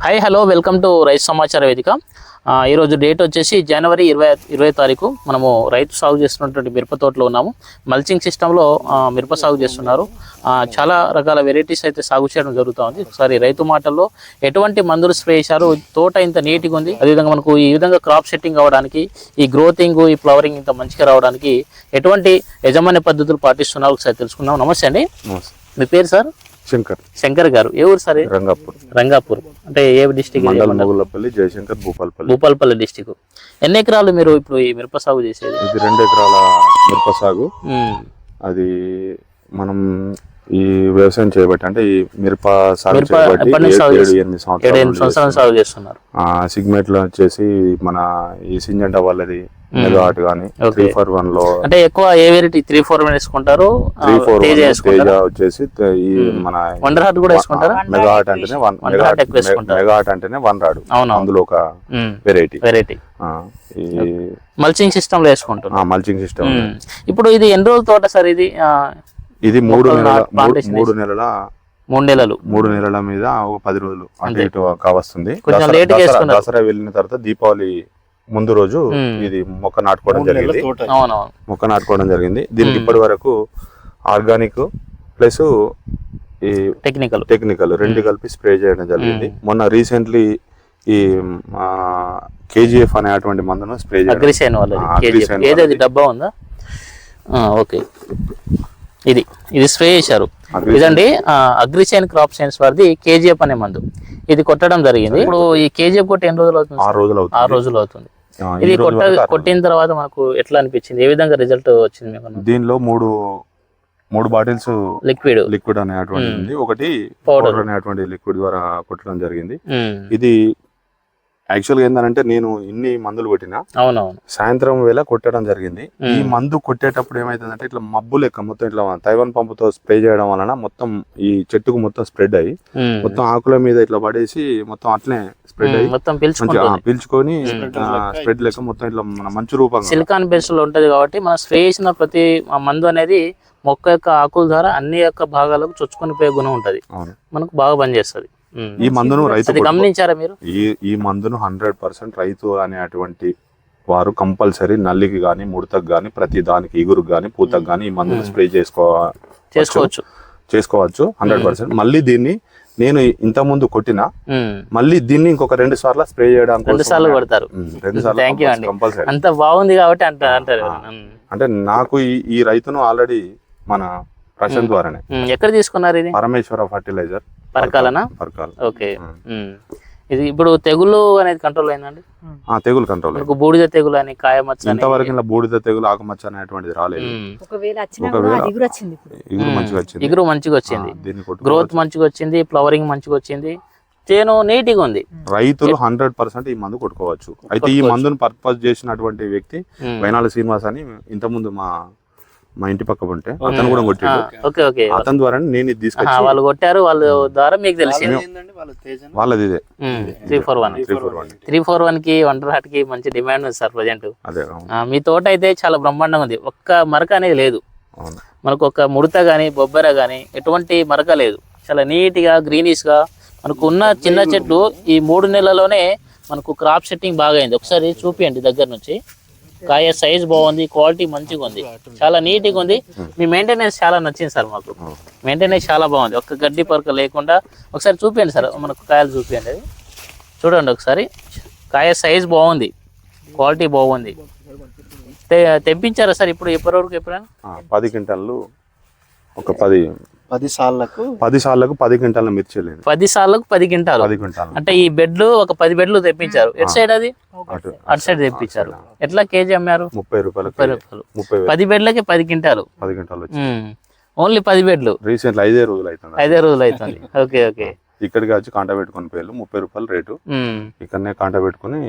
Hi hello welcome to రైతు సమాచార వేదిక. ఈరోజు డేట్ వచ్చేసి జనవరి 20 తారీఖు. మనము రైతు సాగు చేస్తున్నటువంటి మిరప తోటలో ఉన్నాము. మల్చింగ్ సిస్టంలో మిరప సాగు చేస్తున్నారు. చాలా రకాల వెరైటీస్ అయితే సాగు చేయడం జరుగుతుంది. ఒకసారి రైతు మాటల్లో ఎటువంటి మందులు స్ప్రే చేశారు, తోట ఇంత నీట్గా ఉంది, అదేవిధంగా మనకు ఈ విధంగా క్రాప్ సెట్టింగ్ అవ్వడానికి, ఈ గ్రోతింగ్, ఈ ఫ్లవరింగ్ ఇంత మంచిగా రావడానికి ఎటువంటి యజమాన్య పద్ధతులు పాటిస్తున్నారు ఒకసారి తెలుసుకుందాం. నమస్తే అండి, మీ పేరు సార్? శంకర్ గారు. ఏ ఊరు సార్? రంగాపూర్ అంటే ఏ డిస్టిక్? జయశంకర్, భూపాలపల్లి డిస్టిక్. ఎన్ని ఎకరాలు మీరు ఇప్పుడు ఈ మిరప సాగు చేసేది? ఇది 2 ఎకరాల మిరప సాగు. అది మనం ఈ వ్యవసాయం చేయబట్టి అంటే ఈ మిరప సాగు 7-8 సంవత్సరాలు సాగు చేస్తున్నారు. సిగ్మెంట్ లో వచ్చేసి మన ఈ సింజంటా వాళ్ళది మెగాట్ గానీ 3-4-1 లో అంటే ఎక్కువ ఏ వెరైటీ 3-4-1 వేసుకుంటారు? 3-4-1 వచ్చేసి ఈ మన వండర్ హార్ట్ కూడా వేసుకుంటారా? మెగాట్ అంటేనే మెగాట్ అంటేనే వన్ రాడు, అందులో ఒక వెరైటీ. మల్చింగ్ సిస్టమ్ లో వేసుకుంటారు. Mulching system. ఇప్పుడు ఇది ఎన్ని రోజుల తోట సార్? ఇది 3 నెలల మీద ఒక 10 రోజులు అంటే ఇటు కావస్తుంది. దసరా వెళ్ళిన తర్వాత దీపావళి ముందు రోజు ఇది మొక్క నాటుకోవడం జరిగింది. దీనికి ఇప్పటి వరకు ఆర్గానిక్ ప్లస్ ఈ టెక్నికల్ 2 కలిపి స్ప్రే చేయడం జరిగింది. మొన్న రీసెంట్లీ ఈ KGF అనేటువంటి మందును స్ప్రే చేయడం. డబ్బా ఉందా? ఓకే, ఇది స్ప్రే చేశారు. ఇదండి అగ్రిసైన్ క్రాప్ సైన్స్ వారిది KGF అనే మందు. ఇది కొట్టడం జరిగింది. ఇప్పుడు ఈ KGF కొట్టి ఎన్ని రోజులు అవుతుంది? 6 రోజులు అవుతుంది. ఇది కొట్టిన తర్వాత మనకు ఎట్లా అనిపించింది? ఏ విధంగా రిజల్ట్ వచ్చింది మీకు? దీనిలో మూడు బాటిల్స్ లిక్విడ్ అనేటువంటి ఒకటి పౌడర్ అనేటువంటి లిక్విడ్ ద్వారా కొట్టడం జరిగింది. ఇది యాక్చువల్ గా ఏంటంటే నేను ఇన్ని మందులు కొట్టినా సాయంత్రం వేళ కొట్టడం జరిగింది. ఈ మందు కొట్టేటప్పుడు ఏమైతుందంటే ఇట్లా మబ్బు లెక్క మొత్తం ఇట్లా తైవాన్ పంపుతో స్ప్రే చేయడం వలన మొత్తం ఈ చెట్టుకు మొత్తం స్ప్రెడ్ అయ్యి మొత్తం ఆకుల మీద ఇట్లా పడేసి మొత్తం అట్లే స్ప్రెడ్ అయ్యి మొత్తం పీల్చుకొని స్ప్రెడ్ లెక్క మొత్తం ఇట్లా మన మంచు రూపంగా సిలికాన్ బేస్ లో ఉంటది కాబట్టి మనం స్ప్రే చేసిన ప్రతి మందు అనేది మొక్క యొక్క ఆకుల ద్వారా అన్ని యొక్క భాగాలకు చొచ్చుకొని పోయే గుణం ఉంటది, మనకు బాగా పనిచేస్తుంది. ఈ మందును రైతు గమనించారా మీరు? ఈ మందును 100% రైతు అనేటువంటి వారు కంపల్సరీ నల్లికి గాని, ముడతకు గాని, ప్రతి దానికి ఇగురుకు గాని, పూతకు గాని ఈ మందును స్ప్రే చేసుకోవచ్చు 100%. మళ్ళీ దీన్ని నేను ఇంత ముందు కొట్టినా మళ్ళీ దీన్ని ఇంకొక 2 సార్లు స్ప్రే చేయడానికి 2 సార్లు కొడతారు. 2 సార్లు కంపల్సరీ. అంత బాగుంది కాబట్టి అంటారు. అంటే నాకు ఈ రైతును ఆల్రెడీ మన ప్రశాంత్ ద్వారానే. ఎక్కడ తీసుకున్నారు ఇది? పరమేశ్వర ఫర్టిలైజర్ పరకాలనా? ఓకే. ఇది ఇప్పుడు తెగులు అనేది కంట్రోల్ అయిందండి? తెగులు కంట్రోల్. బూడిద తెగులు అని, కాయమచ్చ, ఇంతవరకు ఇలా బూడిద తెగులు, ఆకుమచ్చ అనేటువంటిది రాలేదు. ఇగురు మంచిగా వచ్చింది, గ్రోత్ మంచిగా వచ్చింది, ఫ్లవరింగ్ మంచిగా వచ్చింది, చేను నీట్గా ఉంది. రైతులు 100% ఈ మందు కొట్టుకోవచ్చు. అయితే ఈ మందును పర్పస్ చేసినటువంటి వ్యక్తి వైనాల శ్రీనివాస్ అని ఇంతకుముందు మా ఇంటి పక్క ఉంటే అతను కూడా కొట్టాడు. అతని ద్వారా నేను ఇది తీసుకొచ్చి వాళ్ళు కొట్టారు. వాళ్ళ ద్వారా మీకు తెలిసింది వాళ్ళది ఇదే 3-4-1 కి వండర్ హార్ట్ కి మంచి డిమాండ్ ఉంది సార్ ప్రజెంట్. మీ తోట అయితే చాలా బ్రహ్మాండంగా ఉంది. ఒక్క మరక అనేది లేదు మనకు, ఒక ముడత గానీ బొబ్బర గానీ ఎటువంటి మరక లేదు. చాలా నీట్ గా గ్రీనిష్ గా మనకు ఉన్న చిన్న చెట్లు ఈ 3 నెలల్లోనే మనకు క్రాప్ సెట్టింగ్ బాగా అయింది. ఒకసారి చూపియండి దగ్గర నుంచి. కాయ సైజ్ బాగుంది, క్వాలిటీ మంచిగా ఉంది, చాలా నీట్గా ఉంది. మీ మెయింటెనెన్స్ చాలా నచ్చింది సార్ మాకు. మెయింటెనెన్స్ చాలా బాగుంది, ఒక్క గడ్డి పరక లేకుండా. ఒకసారి చూపించండి సార్, మనకు కాయలు చూపించండి. అది చూడండి ఒకసారి. కాయ సైజ్ బాగుంది, క్వాలిటీ బాగుంది. తెప్పించారా సార్ ఇప్పుడు ఎప్పటివరకు? ఎప్పుడైనా 10 క్వింటాలు ఒక 10 సార్లకు 10 క్వింటాల మిర్చి 10 సార్లకు 10 క్వింటాలు అంటే ఈ బెడ్లు ఒక 10 బెడ్లు తెప్పించారు. ఎటు సైడ్? అది అటు సైడ్ తెప్పించారు. ఎట్లా కేజీ అమ్మారు? 30 రూపాయలు. 10 బెడ్లకి 10 క్వింటాలు. ఓన్లీ 10 బెడ్లు. రీసెంట్ 5 రోజులు అవుతుంది. ఓకే. ఇక్కడికి వచ్చి కాంటా పెట్టుకుని పేర్లు 30 రూపాయలు రేటు. ఇక్కడనే కాంటా పెట్టుకుని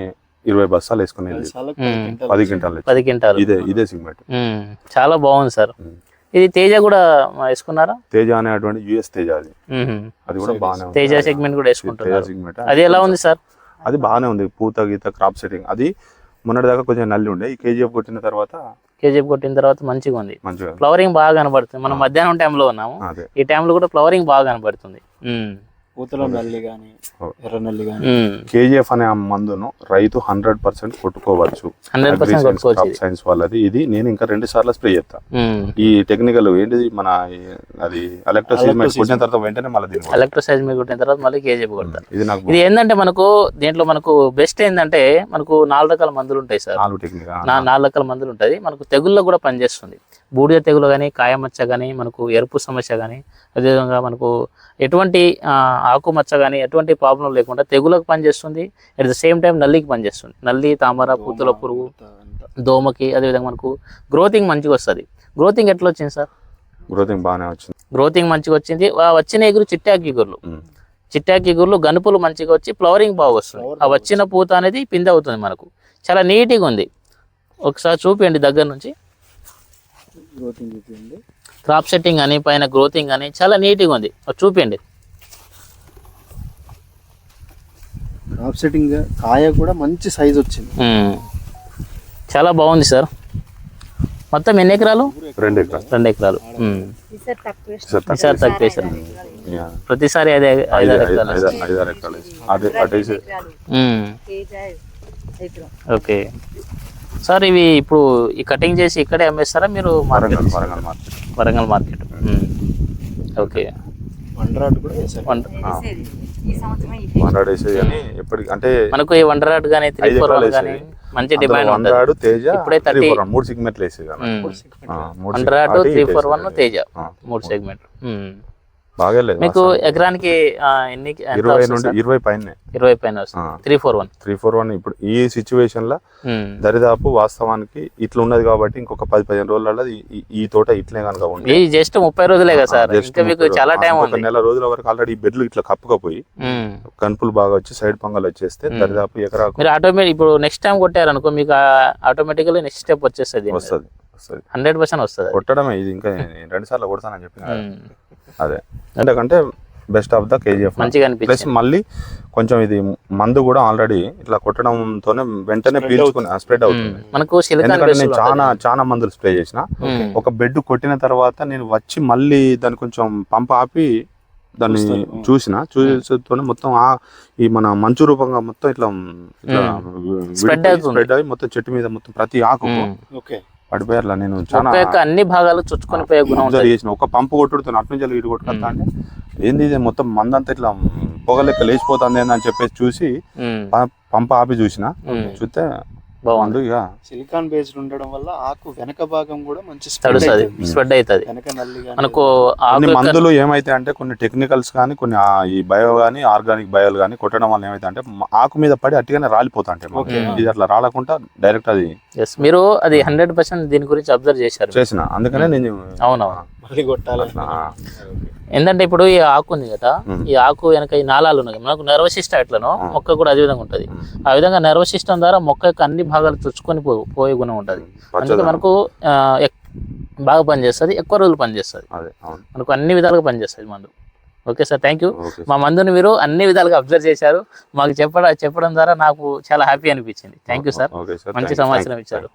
20 బస్తాలు వేసుకునేది. 10 క్వింటాలు ఇదే సిగ్మెంట్. చాలా బాగుంది సార్. ఇది తేజ కూడా వేసుకున్నారా? తేజ అనేటువంటి US తేజ, అది కూడా బాగానే. తేజ సెగ్మెంట్ కూడా వేసుకుంటారు. అది ఎలా ఉంది సార్? అది బాగానే ఉంది. పూత గీత క్రాప్ సెట్టింగ్. అది మొన్నటి దాకా కొంచెం నల్లి ఉండే. ఈ KGF కొట్టిన తర్వాత మంచిగా ఉంది. ఫ్లవరింగ్ బాగా కనబడుతుంది. మనం మధ్యాహ్నం టైంలో ఉన్నాము, ఈ టైంలో కూడా ఫ్లవరింగ్ బాగా కనబడుతుంది. పూతల నల్లి కానీ ఎర్ర నల్లి కానీ కేజీఎఫ్ అనే ఆ మందును రైతు 100% కొట్టుకోవచ్చు. 100% సైన్స్ వాళ్ళది ఇది. నేను ఇంకా 2 సార్లు స్ప్రే చేస్తా. ఈ టెక్నికల్ ఏంటిది మన అది ఎలక్ట్రోసైజ్మెంట్ కొట్టిన తర్వాత వెంటనే మళ్ళీ ఎలక్ట్రోసైజ్మెంట్ కొట్టిన తర్వాత మళ్ళీ కేజీఎఫ్ కొడతారు. ఇది నాకు ఇది ఏంటంటే మనకు దీంట్లో మనకు బెస్ట్ ఏంటంటే మనకు 4 రకాల మందులు ఉంటాయి సార్. 4 టెక్నిక్ 4 రకాల మందులు ఉంటుంది. మనకు తెగుల్లో కూడా పనిచేస్తుంది. బూడిద తెగులు కానీ, కాయమచ్చ కానీ, మనకు ఎరుపు సమస్య కానీ, అదేవిధంగా మనకు ఎటువంటి ఆకుమచ్చ కానీ ఎటువంటి ప్రాబ్లం లేకుండా తెగులకు పనిచేస్తుంది. అట్ ద సేమ్ టైం నల్లికి పనిచేస్తుంది. నల్లి, తామర, పూతల పురుగు, దోమకి, అదేవిధంగా మనకు గ్రోతింగ్ మంచిగా వస్తుంది. గ్రోతింగ్ ఎట్లా వచ్చింది సార్? గ్రోతింగ్ బాగానే వచ్చింది. గ్రోతింగ్ మంచిగా వచ్చింది. వచ్చిన ఎగురు చిట్టాకి ఎగురులు, చిట్టాకి ఎగురులు, గనుపులు మంచిగా వచ్చి ఫ్లవరింగ్ బాగా వస్తుంది. ఆ వచ్చిన పూత అనేది పిండి అవుతుంది. మనకు చాలా నీట్గా ఉంది. ఒకసారి చూపించండి దగ్గర నుంచి. క్రాప్ సెట్టింగ్ అని పైన గ్రోతింగ్ అని చాలా నీట్గా ఉంది. చూపించండి. క్రాప్ సెట్టింగ్ కాయ కూడా మంచి సైజ్ వచ్చింది. చాలా బాగుంది సార్. మొత్తం ఎన్ని ఎకరాలు? 2 ఎకరాలు. 2 ఎకరాలు. ఈసారి తక్కువ సార్. ప్రతిసారి 5-6 ఎకరాలు. Okay sir. ఇవి ఇప్పుడు ఈ కటింగ్ చేసి ఇక్కడే అమ్మేస్తారా మీరు? వరంగల్ మార్కెట్. ఓకే. అంటే మనకు ఈ వండరాట్ కానీ 3-4 కానీ మంచి డిమాండ్ ఉంటుంది. తేజ ఇప్పుడే 30 3 సెగ్మెంట్లు వేసేది. వండరాట్ 341 తేజ 3 సెగ్మెంట్. బాగా లేదు. మీకు ఎకరానికి ఎన్ని? 20 పైన 20 పైన వస్తుంది. 341 ఇప్పుడు ఈ సిచ్యువేషన్ లో దరిదాపు వాస్తవానికి ఇట్లా ఉన్నది కాబట్టి ఇంకొక 10-15 రోజులలో ఈ తోట ఇట్లే కనుక ఉంది. జస్ట్ 30 రోజులే కదా సార్. మీకు చాలా టైం ఉంది. 1 నెల రోజుల వరకు ఆల్రెడీ బెడ్లు ఇట్లా కప్పుకపోయి కనుపులు బాగా వచ్చి సైడ్ పొంగల్ వచ్చేస్తే దరిదాపు ఎకరాకు మీరు ఆటోమేటిక్ ఇప్పుడు నెక్స్ట్ టైం కొట్టారనుకో మీకు ఆటోమేటిక్గా నెక్స్ట్ స్టెప్ వచ్చేస్తుంది. 100% వస్తుంది. కొట్టడమే ఇది. ఇంకా 2 సార్లు కొడతానని చెప్పిన అదే. ఎందుకంటే బెస్ట్ ఆఫ్ ద కేజీఎఫ్ మంచిగా ప్లస్ మళ్ళీ కొంచెం ఇది మందు కూడా ఆల్రెడీ ఇట్లా కొట్టడంతోనే వెంటనే పీల్చుకుని స్ప్రెడ్ అవుతుంది మనకు. ఎందుకంటే నేను చాలా మందులు స్ప్రే చేసిన. ఒక బెడ్ కొట్టిన తర్వాత నేను వచ్చి మళ్ళీ దాన్ని కొంచెం పంప ఆపి దాన్ని చూసితోనే మొత్తం ఈ మన మంచు రూపంగా మొత్తం ఇట్లా స్ప్రెడ్ అయ్యి మొత్తం చెట్టు మీద మొత్తం ప్రతి ఆకు పడిపోయారు. నేను చాలా అన్ని భాగాలు చుట్టుకొని పోయే గుణం చేసిన. ఒక పంపు కొట్టుడుతాను అటు నుంచి ఇటు కొట్టుకొస్తా అంటే ఏంది ఇది మొత్తం మందంతా ఇట్లా పొగ లెక్క లేచిపోతుంది అని చెప్పేసి చూసి పంప ఆపి చూసిన. చూస్తే బాగుంది. ఇక సిలికాన్ బేస్డ్ ఉండడం వల్ల ఆకు వెనక భాగం కూడా మంచి స్ప్రెడ్ అవుతుంది. మనకు కొన్ని మందులు ఏమైతే అంటే కొన్ని టెక్నికల్స్ కానీ కొన్ని ఈ బయో కానీ ఆర్గానిక్ బయోలు కానీ కొట్టడం వల్ల ఏమైతే అంటే ఆకు మీద పడి అట్టిగానే రాలిపోతా అంటే ఇది అట్లా రాలకుండా డైరెక్ట్ అది. మీరు అది 100% దీని గురించి అబ్జర్వ్ చేసిన. అందుకనే నేను మళ్ళీ కొట్టాలి. ఏంటంటే ఇప్పుడు ఈ ఆకు ఉంది కదా, ఈ ఆకు వెనక ఈ నాళాలు ఉన్నాయి. మనకు నర్వస్ సిస్టమ్ ఎట్లనో మొక్క కూడా అదే విధంగా ఉంటుంది. ఆ విధంగా నర్వస్ సిస్టమ్ ద్వారా మొక్క యొక్క అన్ని భాగాలు చుచ్చుకొని పోయే గుణం ఉంటుంది. అందుకే మనకు బాగా పనిచేస్తుంది, ఎక్కువ రోజులు పనిచేస్తుంది. మనకు అన్ని విధాలుగా పనిచేస్తుంది మందు. Okay sir, thank you. మా మందుని మీరు అన్ని విధాలుగా అబ్జర్వ్ చేశారు. మాకు చెప్పడం ద్వారా నాకు చాలా హ్యాపీ అనిపించింది. Thank you sir. మంచి సమాచారం ఇచ్చారు.